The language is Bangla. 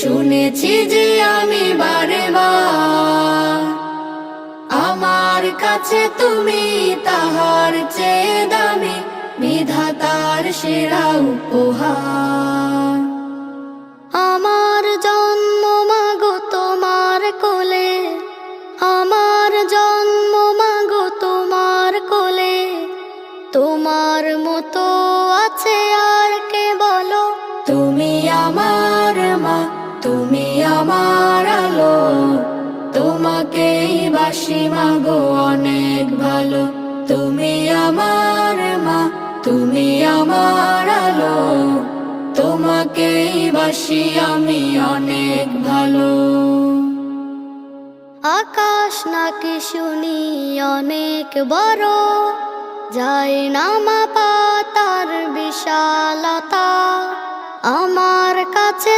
শুনেছি যে আমি বারে বার, আমার কাছে তুমি তাহার চেয়ে দামি, বিধাতার সেরা উপহার। আমার জন্ম মাগো তোমার কোলে, আমার জন্ম মাগো তোমার কোলে, তোমার মতো আছে আর কে বলো? তুমি আমার মা, তুমি আমার আলো, তোমাকেই বাসি মাগো অনেক ভালো। তুমি আমার মা, তুমি আমার আলো, তোমাকেই বাসি আমি অনেক ভালো। আকাশ নাকি শুনি অনেক বড়, যায় না মাপা তার বিশালতা, আমার কাছে